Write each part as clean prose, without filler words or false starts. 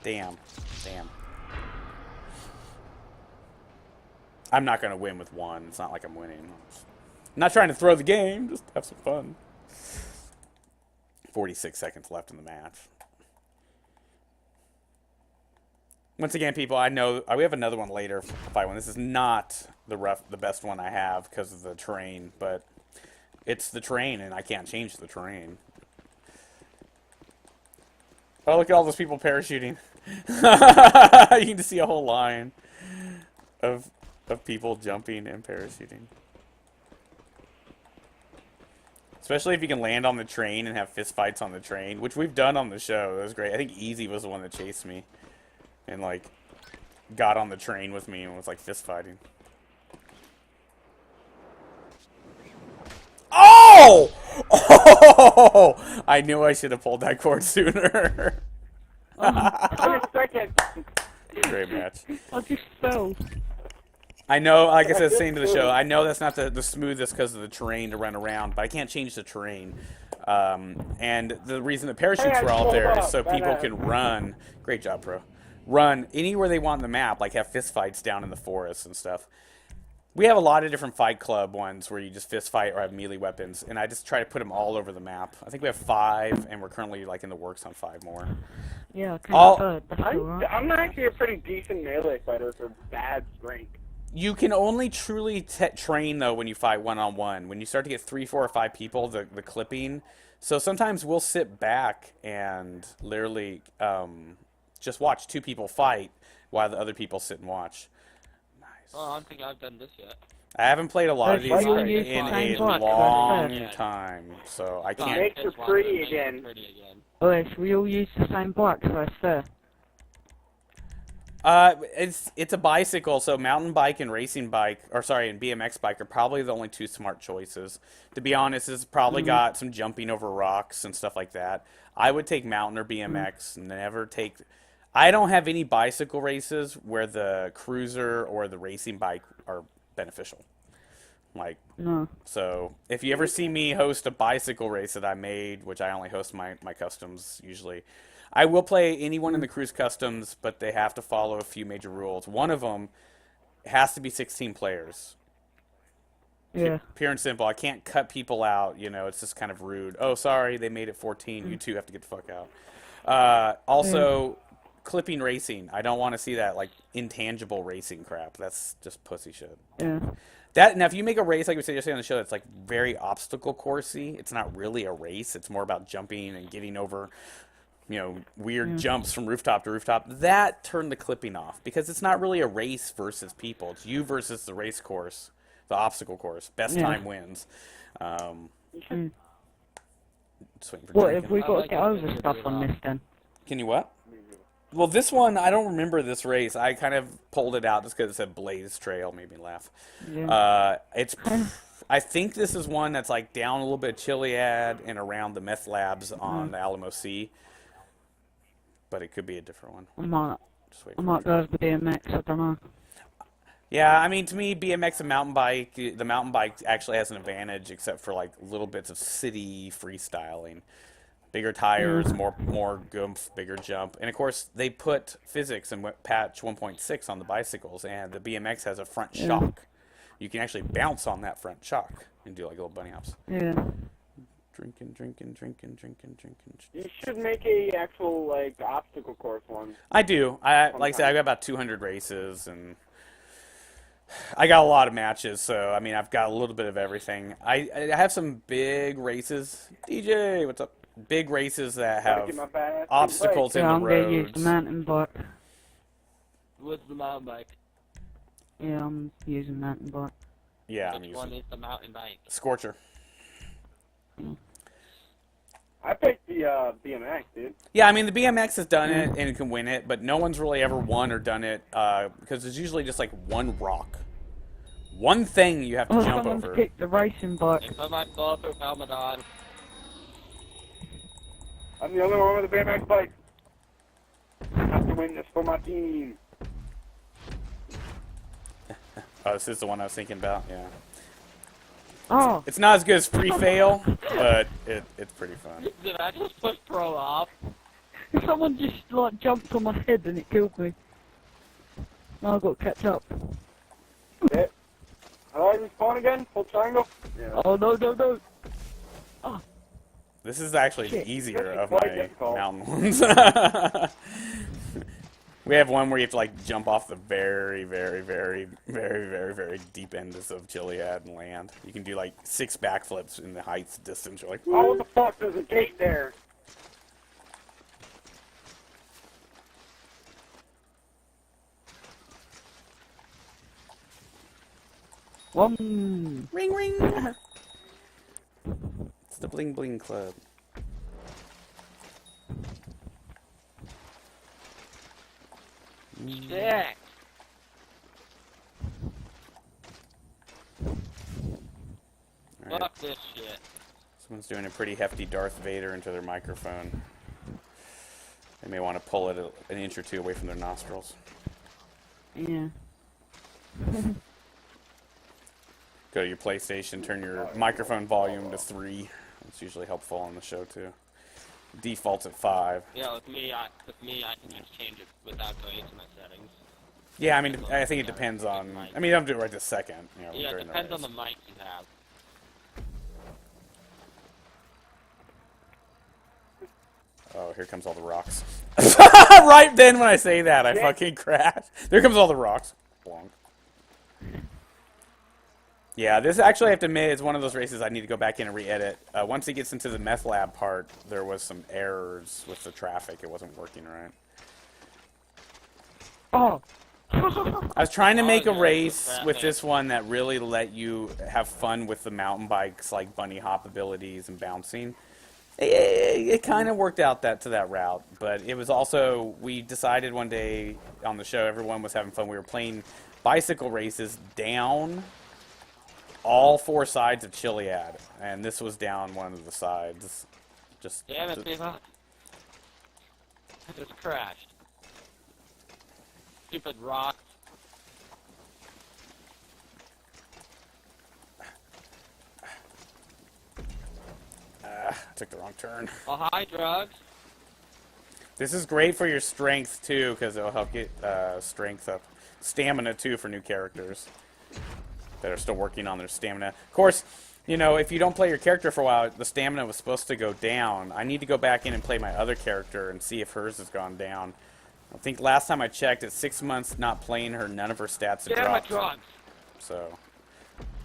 Damn. Damn. I'm not going to win with one. It's not like I'm winning. I'm not trying to throw the game. Just have some fun. 46 seconds left in the match. Once again, people, I know we have another one later if I win. This is not the best one I have because of the terrain, but it's the terrain, and I can't change the terrain. Oh, look at all those people parachuting. You can just see a whole line of people jumping and parachuting. Especially if you can land on the train and have fist fights on the train, which we've done on the show. That was great. I think Easy was the one that chased me and, like, got on the train with me and was, like, fist fighting. Oh! Oh! I knew I should have pulled that cord sooner. Second. Great match. I just fell. I know, like I said, saying to the show, I know that's not the smoothest because of the terrain to run around, but I can't change the terrain. And the reason the parachutes were all there is so people can run. Great job, Pro. Run anywhere they want in the map, like have fist fights down in the forest and stuff. We have a lot of different Fight Club ones where you just fist fight or have melee weapons, and I just try to put them all over the map. I think we have 5, and we're currently like in the works on 5 more. Yeah, I'm actually a pretty decent melee fighter for bad strength. You can only truly train, though, when you fight one-on-one. When you start to get 3, 4, or 5 people, the clipping. So sometimes we'll sit back and literally just watch 2 people fight while the other people sit and watch. Nice. Oh, I don't think I've done this yet. I haven't played a lot of these in a long time, so I can't... Makes it pretty again. Alright, so we all use the same bike, so it's fair. It's a bicycle, so mountain bike and racing bike, or sorry, and BMX bike are probably the only 2 smart choices. To be honest, it's probably got some jumping over rocks and stuff like that. I would take mountain or BMX, never take... I don't have any bicycle races where the cruiser or the racing bike are beneficial. Like, so if you ever see me host a bicycle race that I made, which I only host my customs usually, I will play anyone in the cruise customs, but they have to follow a few major rules. One of them has to be 16 players. Yeah. Pure and simple. I can't cut people out. You know, it's just kind of rude. Oh, sorry, they made it 14. You 2 have to get the fuck out. Also, clipping racing. I don't want to see that, like, intangible racing crap. That's just pussy shit. Yeah. Now, if you make a race, like we said yesterday on the show, it's like very obstacle coursey. It's not really a race. It's more about jumping and getting over, you know, weird jumps from rooftop to rooftop. That turned the clipping off because it's not really a race versus people. It's you versus the race course, the obstacle course. Best time wins. What, have we got to get over stuff on this then? Can you what? Well, this one, I don't remember this race. I kind of pulled it out just because it said Blaze Trail, made me laugh. Yeah. I think this is one that's like down a little bit of Chiliad and around the meth labs on the Alamo Sea. But it could be a different one. I might go with the BMX, I don't know. Yeah, I mean, to me, BMX and mountain bike, the mountain bike actually has an advantage except for like little bits of city freestyling. Bigger tires, more goomph, bigger jump. And of course, they put physics in patch 1.6 on the bicycles, and the BMX has a front shock. You can actually bounce on that front shock and do like little bunny hops. Yeah. Drinking. You should make a actual, like, obstacle course one. I do. Like I said, I got about 200 races, and I got a lot of matches, so, I mean, I've got a little bit of everything. I have some big races. DJ, what's up? Big races that have obstacles in the roads. I'm going to use the mountain bike. What's the mountain bike? Yeah, I'm using mountain bike. Yeah, I'm Which using one is the mountain bike? Scorcher. I picked the BMX, dude. Yeah, I mean, the BMX has done it and can win it, but no one's really ever won or done it because there's usually just like one rock. One thing you have to jump over. Picked the racing bike. If I might go through Ramadan. I'm the only one with a BMX bike. I have to win this for my team. Oh, this is the one I was thinking about, yeah. Oh. It's not as good as Free Fail, but it's pretty fun. Did I just push Pro off? Someone just like jumped on my head and it killed me. Now I've got to catch up. Yeah. Alright, respawn again. Full triangle. Yeah. Oh no no no! Oh, This is actually Shit. the easier of Quite my difficult. mountain ones. We have one where you have to like jump off the very, very, very, very, very, very deep ends of Gilead and land. You can do like 6 backflips in the heights distance. You're like, Oh, what the fuck? There's a gate there. one. ring ring. It's the bling bling club. Shit. Alright, Fuck this shit. someone's doing a pretty hefty Darth Vader into their microphone. They may want to pull it an inch or two away from their nostrils. Yeah. Go to your PlayStation, turn your microphone volume to 3. That's usually helpful on the show too. Default's at 5. Yeah, with me, I can just change it without going into my settings. Yeah, I mean, I think it depends on. I mean, don't do it right this second. You know, Yeah, it during depends on race. the mic you have. Oh, here comes all the rocks. Right then, when I say that, I fucking crash. There comes all the rocks. Blonk. Yeah, this actually, I have to admit, is one of those races I need to go back in and re-edit. Once it gets into the meth lab part, there was some errors with the traffic. It wasn't working right. Oh. I was trying to make a yeah, race it's with traffic. this one that really let you have fun with the mountain bikes, like bunny hop abilities and bouncing. It kind of worked out to that route, but it was also, we decided one day on the show, everyone was having fun. We were playing bicycle races down all 4 sides of Chiliad, and this was down one of the sides. Just Damn it, Steve. I just crashed. Stupid rock. took the wrong turn. Oh, hi, drugs. This is great for your strength too, because it'll help get strength up, stamina too for new characters that are still working on their stamina. Of course, you know, if you don't play your character for a while, the stamina was supposed to go down. I need to go back in and play my other character and see if hers has gone down. I think last time I checked, at 6 months not playing her, none of her stats have Damn it, dropped. drugs. So,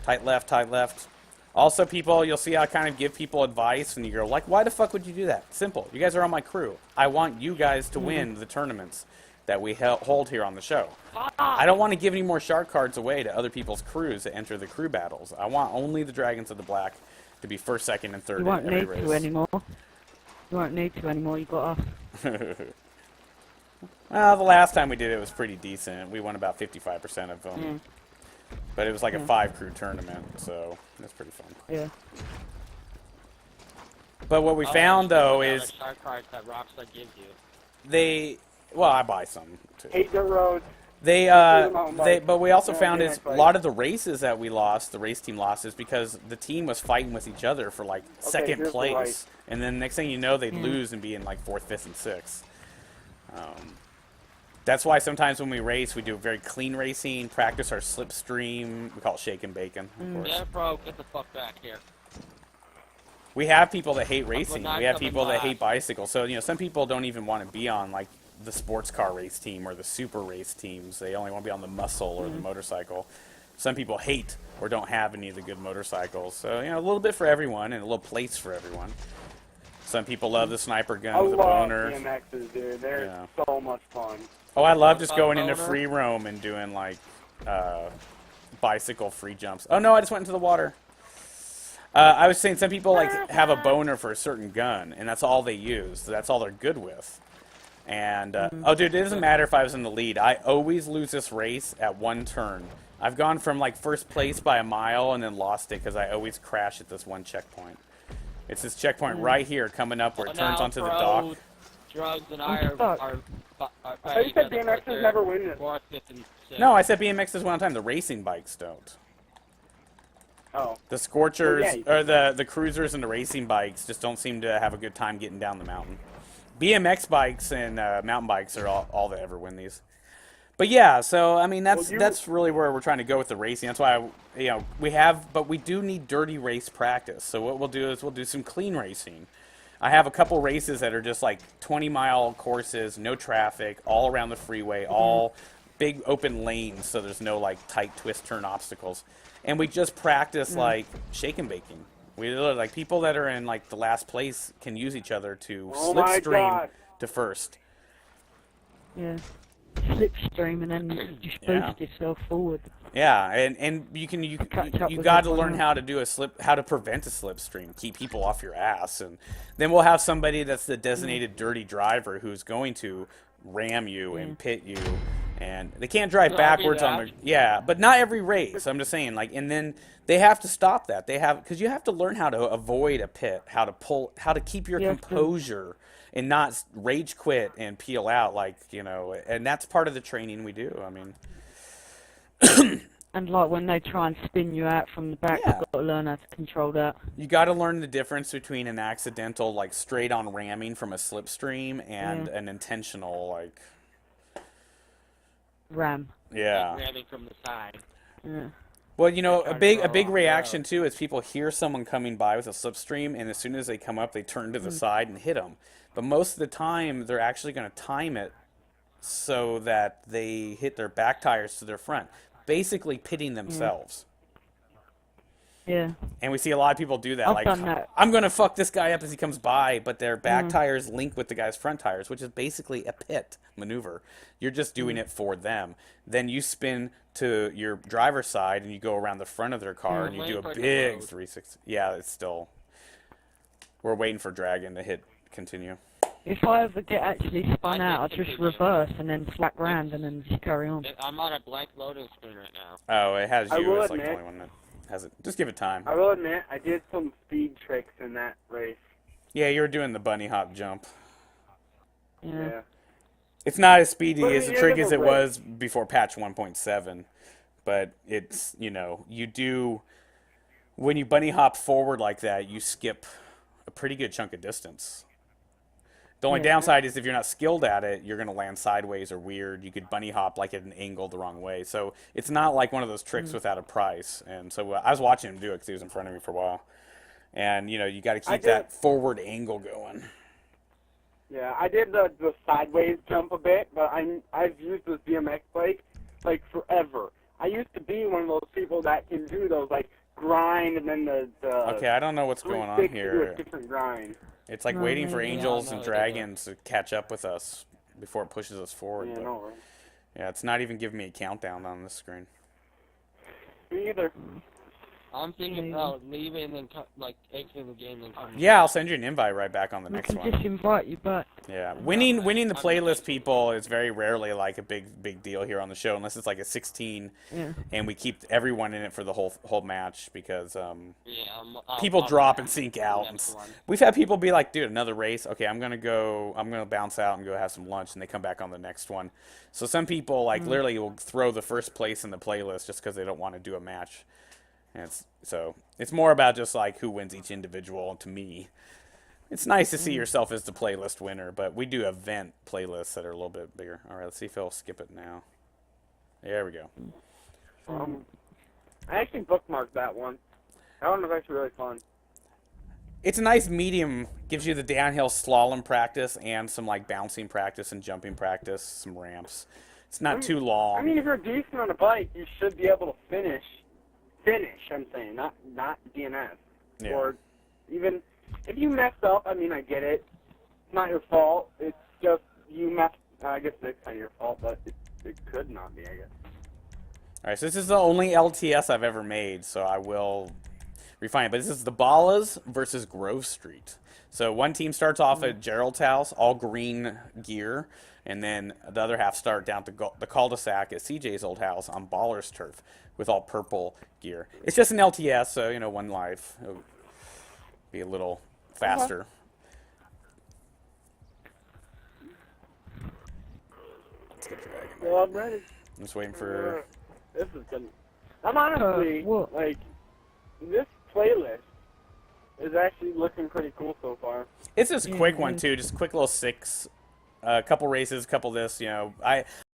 tight left, tight left. Also, people, you'll see I kind of give people advice, and you go, like, why the fuck would you do that? Simple. You guys are on my crew. I want you guys to win the tournaments that we hold here on the show. I don't want to give any more shark cards away to other people's crews to enter the crew battles. I want only the Dragons of the Black to be first, second, and third You in won't every need race. to anymore. You won't need to anymore, you got us. Well, the last time we did it was pretty decent. We won about 55% of them. But it was like a 5-crew tournament, so that's pretty fun. Yeah. But what we found, though, Other is shark cards that Rockstar gives you. they... Well, I buy some, too. Hate the roads. But we also Yeah, found yeah, is a right. lot of the races that we lost, the race team lost, is because the team was fighting with each other for like second here's the place, right. and then next thing you know, they'd lose and be in like 4th, 5th, and 6th. That's why sometimes when we race, we do very clean racing, practice our slipstream. We call it shake and bacon, of course. Yeah, bro, get the fuck back here. We have people that hate racing. not We have coming people that last. hate bicycles. So, you know, some people don't even want to be on, like, the sports car race team or the super race teams. They only want to be on the muscle or the motorcycle. Some people hate or don't have any of the good motorcycles. So, you know, a little bit for everyone and a little place for everyone. Some people love the sniper gun I with a love boner. BMXs, dude. They're Yeah. so much fun. Oh, I love just going into Boner? free roam and doing, like, bicycle free jumps. Oh, no, I just went into the water. I was saying some people, like, have a boner for a certain gun, and that's all they use. That's all they're good with. And, oh, dude, it doesn't matter if I was in the lead. I always lose this race at one turn. I've gone from, like, first place by a mile and then lost it because I always crash at this one checkpoint. It's this checkpoint right here coming up where it turns Now, onto the bro, dock. Drugs and I'm I are stuck. I thought you said BMXs never win this. 4th, 5th, and 6th. No, I said BMXs one time. The racing bikes don't. Oh. The Scorchers, Well, yeah. or the cruisers and the racing bikes just don't seem to have a good time getting down the mountain. BMX bikes and mountain bikes are all that ever win these. But yeah, so I mean that's really where we're trying to go with the racing. That's why but we do need dirty race practice. So what we'll do is we'll do some clean racing. I have a couple races that are just like 20-mile courses, no traffic, all around the freeway, all big open lanes, so there's no like tight twist turn obstacles. And we just practice like shake and baking. We like people that are in like the last place can use each other to slipstream to first. Yeah. Slipstream and then just boost yourself forward. Yeah, and you got to learn how to do how to prevent a slipstream, keep people off your ass, and then we'll have somebody that's the designated dirty driver who's going to ram you and pit you, and they can't drive backwards on the but not every race. I'm just saying, like, and then they have to stop that. Because you have to learn how to avoid a pit, how to keep your composure. And not rage quit and peel out, like, and that's part of the training we do. I mean, and like when they try and spin you out from the back, you've got to learn how to control that. You got to learn the difference between an accidental, like, straight-on ramming from a slipstream and an intentional, like, ram. Yeah. Like ramming from the side. Yeah. Well, a big reaction too is people hear someone coming by with a slipstream, and as soon as they come up, they turn to the side and hit them. But most of the time, they're actually going to time it so that they hit their back tires to their front, basically pitting themselves. Yeah. And we see a lot of people do that. I've done that. I'm going to fuck this guy up as he comes by, but their back tires link with the guy's front tires, which is basically a pit maneuver. You're just doing it for them. Then you spin to your driver's side, and you go around the front of their car, and you do a big 360. Yeah, it's still... We're waiting for Dragon to hit continue. If I ever get actually spun out, I'll just reverse and then slack round and then just carry on. I'm on a blank loading screen right now. Oh, it has you. It's like the only one that has it. Just give it time. I will admit, I did some speed tricks in that race. Yeah, you were doing the bunny hop jump. Yeah. It's not as speedy as the trick as it was before patch 1.7, but it's, you do, when you bunny hop forward like that, you skip a pretty good chunk of distance. The only downside is if you're not skilled at it, you're going to land sideways or weird. You could bunny hop like at an angle the wrong way. So it's not like one of those tricks without a price. And so I was watching him do it because he was in front of me for a while. And, you got to keep that forward angle going. Yeah, I did the sideways jump a bit, but I've used this BMX bike, like, forever. I used to be one of those people that can do those, like, grind and then the okay, I don't know what's going on here. A different grind. It's like waiting for angels and dragons to catch up with us before it pushes us forward. Yeah, no, right? Yeah, it's not even giving me a countdown on this screen. Me either. I'm thinking about leaving and exiting the game and coming. Yeah, I'll send you an invite right back on the next one. Just invite you back. Yeah, winning the playlist people is very rarely like a big deal here on the show, unless it's like a 16, and we keep everyone in it for the whole match because people drop and sink out. And we've had people be like, "Dude, another race? Okay, I'm gonna bounce out and go have some lunch," and they come back on the next one. So some people literally will throw the first place in the playlist just because they don't want to do a match. And it's more about just like who wins each individual. To me, it's nice to see yourself as the playlist winner, but we do event playlists that are a little bit bigger. All right, let's see if he'll skip it now. There we go. I actually bookmarked that one. That one was actually really fun. It's a nice medium. Gives you the downhill slalom practice and some like bouncing practice and jumping practice, some ramps. It's not too long. I mean, if you're decent on a bike, you should be able to finish, I'm saying, not DNS. Yeah. Or even if you mess up, I mean, I get it. It's not your fault. It's just you messed. I guess it's kind of your fault, but it could not be, I guess. All right, so this is the only LTS I've ever made, so I will refine it. But this is the Ballas versus Grove Street. So one team starts off at Gerald's house, all green gear, and then the other half start down the cul-de-sac at CJ's old house on Baller's turf with all purple gear. It's just an LTS, so, one life. It'll be a little faster. Let's get Dragon. Well, I'm ready. I'm just waiting for... This is good. I'm honestly, like, this playlist is actually looking pretty cool so far. It's just a quick Yeah, one it is. too, just a quick little 6, a couple races, couple this. You know,